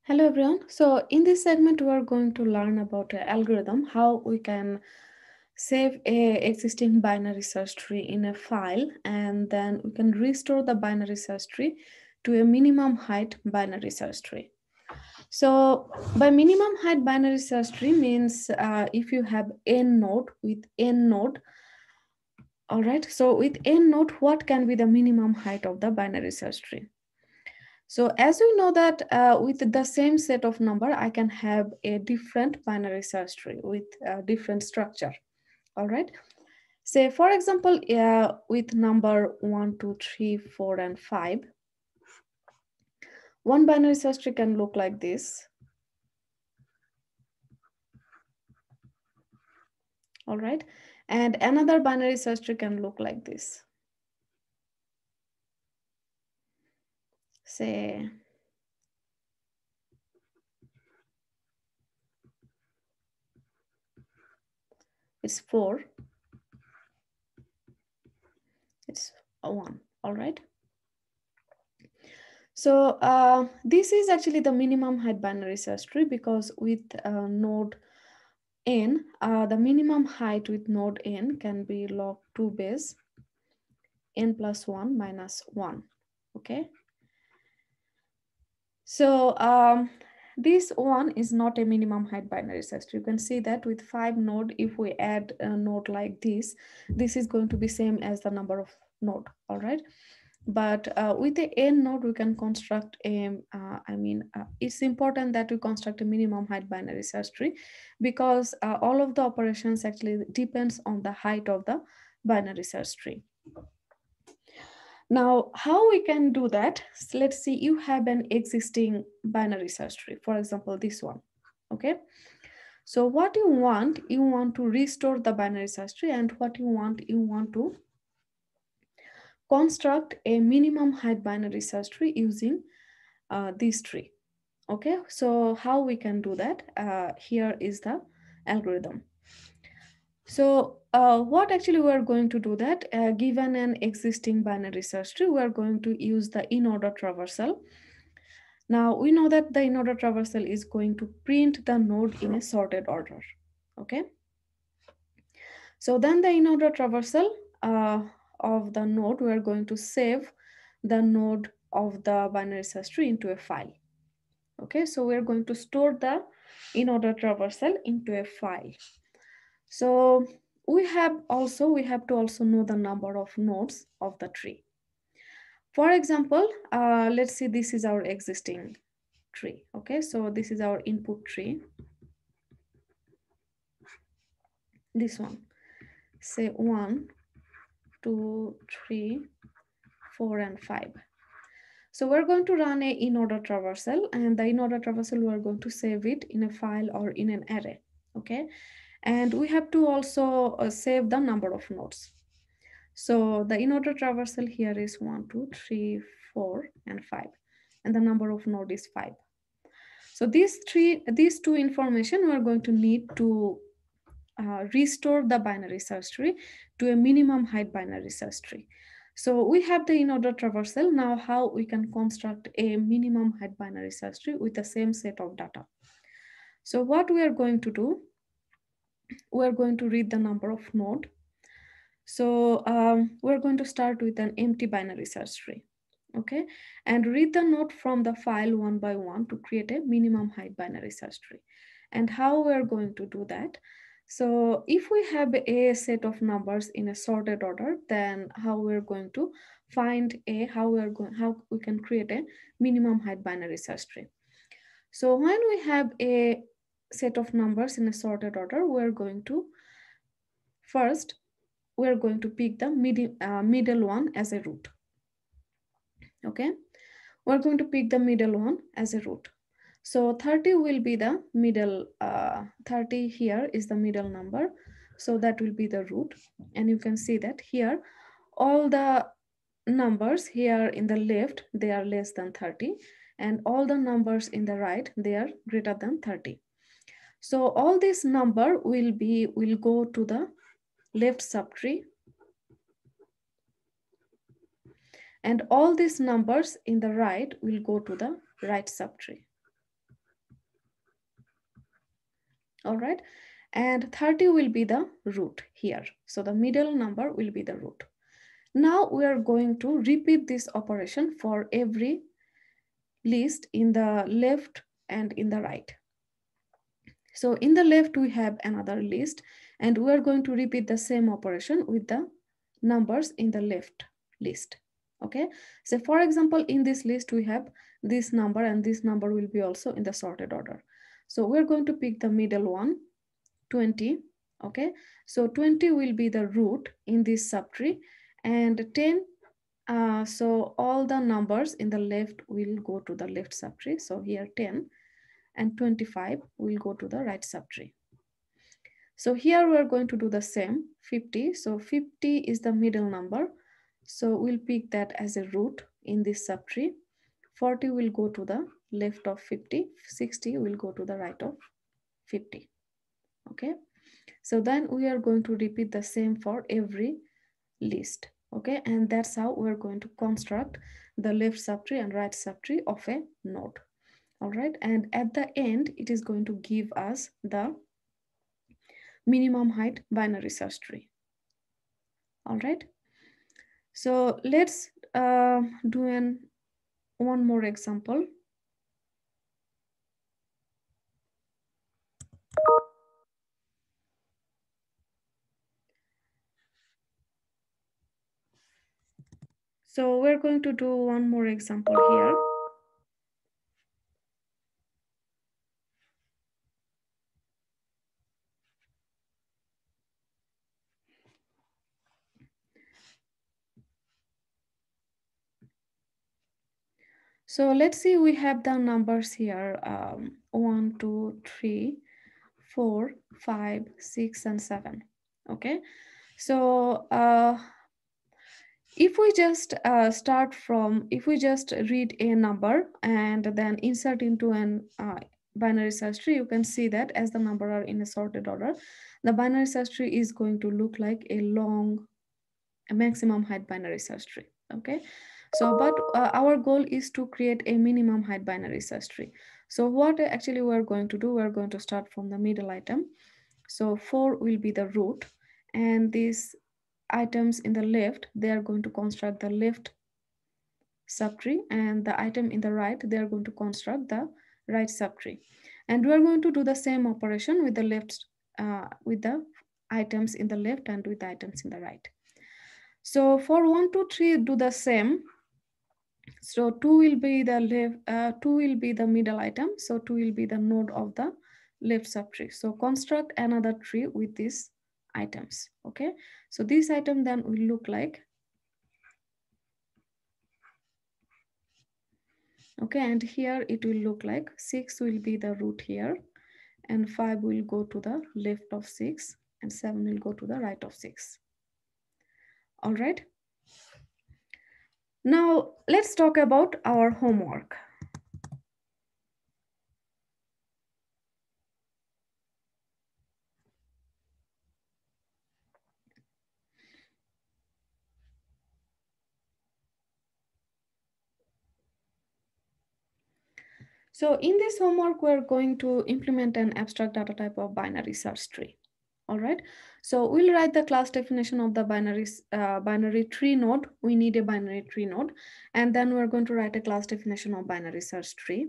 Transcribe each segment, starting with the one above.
Hello everyone. So in this segment, we are going to learn about an algorithm, how we can save a existing binary search tree in a file, and then we can restore the binary search tree to a minimum height binary search tree. So by minimum height binary search tree means if you have n node with n node, all right. So with n node, what can be the minimum height of the binary search tree? So as we know that with the same set of number, I can have a different binary search tree with a different structure. All right. Say, for example, with number 1, 2, 3, 4, and 5, one binary search tree can look like this. All right. And another binary search tree can look like this. Say, it's 4. It's a 1. All right. So this is actually the minimum height binary search tree because with node n, the minimum height with node n can be log 2 base n plus 1 minus 1. Okay. So this one is not a minimum height binary search tree. You can see that with 5 node, if we add a node like this is going to be same as the number of node. All right. But with the n node, we can construct a, it's important that we construct a minimum height binary search tree because all of the operations actually depends on the height of the binary search tree. Now, how we can do that? So let's see, you have an existing binary search tree, for example, this one, okay? So what you want to restore the binary search tree, and what you want to construct a minimum height binary search tree using this tree. Okay, so how we can do that? Here is the algorithm. So what actually we are going to do that, given an existing binary search tree, we are going to use the in-order traversal. Now we know that the in-order traversal is going to print the node in a sorted order. Okay, so then the in-order traversal of the node, we are going to save the node of the binary search tree into a file. Okay, so we're going to store the in-order traversal into a file. So we have to also know the number of nodes of the tree. For example, let's see, this is our existing tree. Okay, so this is our input tree. This one, say 1, 2, 3, 4, and 5. So we're going to run a in-order traversal, and the in-order traversal, we're going to save it in a file or in an array. Okay, and we have to also save the number of nodes. So the in-order traversal here is 1, 2, 3, 4, and 5, and the number of node is 5. So these two information we are going to need to restore the binary search tree to a minimum height binary search tree. So we have the in-order traversal. Now how we can construct a minimum height binary search tree with the same set of data. So what we are going to do, we are going to read the number of node. So we're going to start with an empty binary search tree. Okay, and read the node from the file one by one to create a minimum height binary search tree. And how we're going to do that? So if we have a set of numbers in a sorted order, then how we're going to find how we can create a minimum height binary search tree. So when we have a set of numbers in a sorted order, we're going to first we're going to pick the middle one as a root. Okay, we're going to pick the middle one as a root. So 30 will be the middle, 30 here is the middle number. So that will be the root. And you can see that here, all the numbers here in the left, they are less than 30. And all the numbers in the right, they are greater than 30. So all this number will go to the left subtree. And all these numbers in the right will go to the right subtree. All right. And 30 will be the root here. So the middle number will be the root. Now we are going to repeat this operation for every list in the left and in the right. So in the left, we have another list, and we are going to repeat the same operation with the numbers in the left list. Okay. So for example, in this list, we have this number, and this number will be also in the sorted order. So we're going to pick the middle one, 20. Okay. So 20 will be the root in this subtree, and 10. So all the numbers in the left will go to the left subtree. So here 10 and 25 will go to the right subtree. So here we are going to do the same, 50. So 50 is the middle number. So we'll pick that as a root in this subtree. 40 will go to the left of 50. 60 will go to the right of 50. Okay. So then we are going to repeat the same for every list. Okay. And that's how we're going to construct the left subtree and right subtree of a node. All right. And at the end, it is going to give us the minimum height binary search tree. All right. So let's do one more example. So we're going to do one more example here. So let's see, we have the numbers here, 1, 2, 3, 4, 5, 6, and 7. Okay. So if we just if we just read a number and then insert into an binary search tree, you can see that as the number are in a sorted order, the binary search tree is going to look like a maximum height binary search tree. Okay. So but our goal is to create a minimum height binary search tree. So what actually we're going to do, we're going to start from the middle item. So 4 will be the root, and these items in the left, they are going to construct the left subtree, and the item in the right, they are going to construct the right subtree. And we are going to do the same operation with the left, with the items in the left and with the items in the right. So for 1, 2, 3, do the same. So 2 will be the left, 2 will be the middle item. So 2 will be the node of the left subtree. So construct another tree with these items. Okay. So this item then will look like, okay, and here it will look like 6 will be the root here, and 5 will go to the left of 6, and 7 will go to the right of 6. All right. Now let's talk about our homework. So in this homework, we're going to implement an abstract data type of binary search tree. All right. So we'll write the class definition of the binary tree node. We need a binary tree node. And then we're going to write a class definition of binary search tree.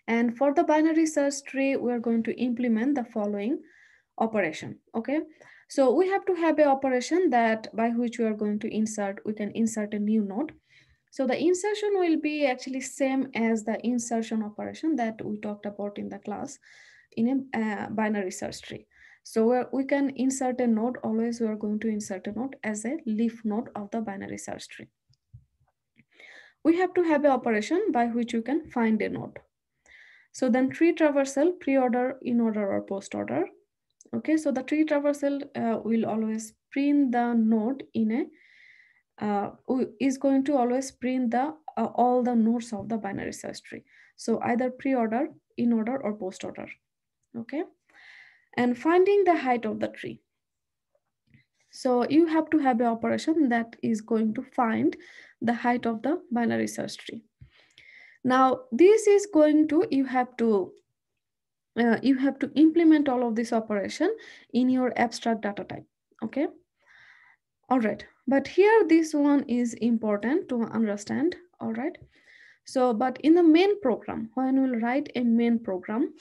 And for the binary search tree, we're going to implement the following operation. Okay. So we have to have an operation that by which we are going to insert, we can insert a new node. So the insertion will be actually same as the insertion operation that we talked about in the class in a binary search tree. So we can insert a node, always we are going to insert a node as a leaf node of the binary search tree. We have to have an operation by which you can find a node. So then tree traversal, pre-order, in order, or post order. Okay, so the tree traversal will always print the node in a is going to always print the all the nodes of the binary search tree. So either pre-order, in order, or post order. Okay, and finding the height of the tree. So you have to have an operation that is going to find the height of the binary search tree. Now this is going to, you have to you have to implement all of this operation in your abstract data type. Okay. All right. But here this one is important to understand. All right. So, but in the main program, when we'll write a main program,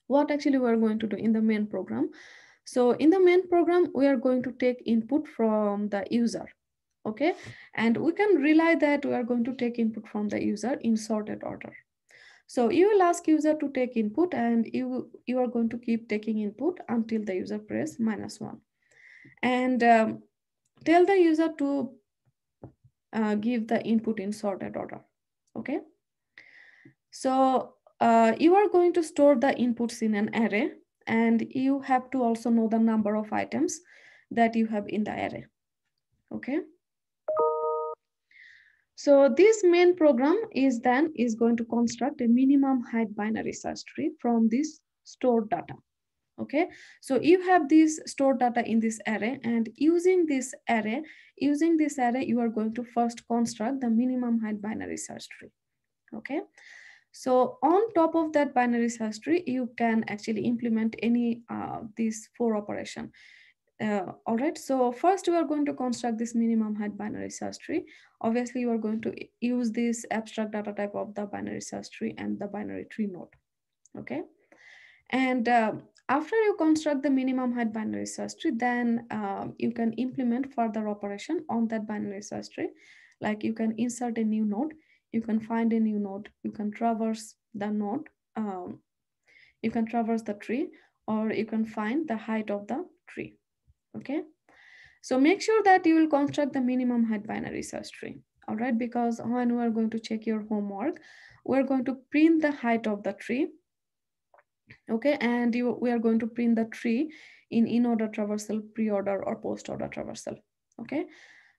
what actually we're going to do in the main program? So in the main program, we are going to take input from the user. Okay. And we can rely that we are going to take input from the user in sorted order. So you will ask user to take input, and you are going to keep taking input until the user press -1. And tell the user to give the input in sorted order. Okay. So you are going to store the inputs in an array, and you have to also know the number of items that you have in the array. Okay. So this main program is going to construct a minimum height binary search tree from this stored data. Okay, so you have this stored data in this array, and using this array, you are going to first construct the minimum height binary search tree. Okay, so on top of that binary search tree, you can actually implement any these 4 operation. All right, so first we are going to construct this minimum height binary search tree. Obviously, you are going to use this abstract data type of the binary search tree and the binary tree node. Okay, and after you construct the minimum height binary search tree, then you can implement further operation on that binary search tree. Like you can insert a new node, you can find a new node, you can traverse the node, you can traverse the tree, or you can find the height of the tree. Okay, so make sure that you will construct the minimum height binary search tree. All right, because when we are going to check your homework, we're going to print the height of the tree. Okay, and we are going to print the tree in order traversal, pre-order, or post-order traversal. Okay,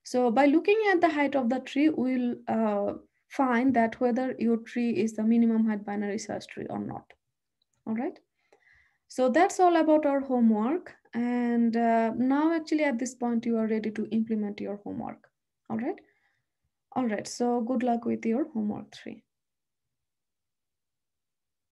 so by looking at the height of the tree, we'll find that whether your tree is the minimum height binary search tree or not. All right, so that's all about our homework, and now actually at this point you are ready to implement your homework. All right, so good luck with your homework 3.